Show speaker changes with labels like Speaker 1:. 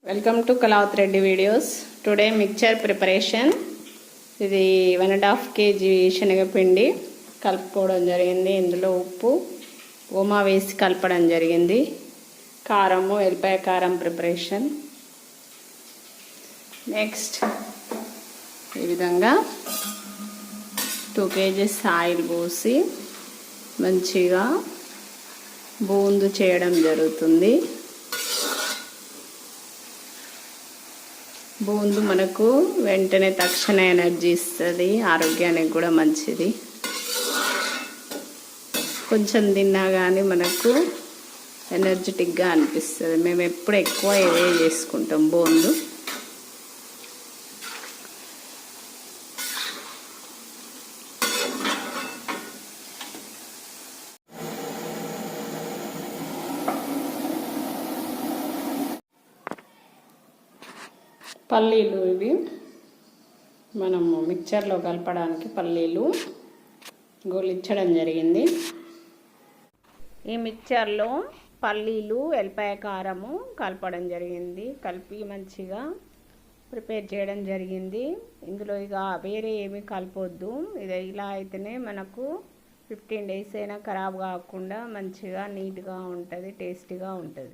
Speaker 1: Welcome to Kalavath Reddy videos. Today mixture preparation. ఇది 1.5 kg శనగపిండి కలుపుకోవడం జరిగింది. ఇందులో ఉప్పు, ఓమా వేసి కలపడం జరిగింది. కారము, ఎల్లిపాయ కారం ప్రిపరేషన్. నెక్స్ట్ ఈ విధంగా 2 kg ఆయిల్ పోసి మంచిగా బూందు చేయడం జరుగుతుంది. బూందు మనకు వెంటనే తక్షణ ఎనర్జీ ఇస్తుంది, ఆరోగ్యానికి కూడా మంచిది. కొంచెం తిన్నా కానీ మనకు ఎనర్జెటిక్గా అనిపిస్తుంది. మేము ఎప్పుడు ఎక్కువ ఇవే చేసుకుంటాం బూందు. పల్లీలు ఇవి మనము మిక్చర్లో కలపడానికి పల్లీలు గోలించడం జరిగింది. ఈ మిక్చర్లో పల్లీలు, ఎల్లిపాయ కారము కలపడం జరిగింది. కలిపి మంచిగా ప్రిపేర్ చేయడం జరిగింది. ఇందులో ఇక వేరే ఏమీ కలపొద్దు. ఇది ఇలా అయితేనే మనకు 15 days అయినా ఖరాబ్ కాకుండా మంచిగా నీట్గా ఉంటుంది, టేస్టీగా ఉంటుంది.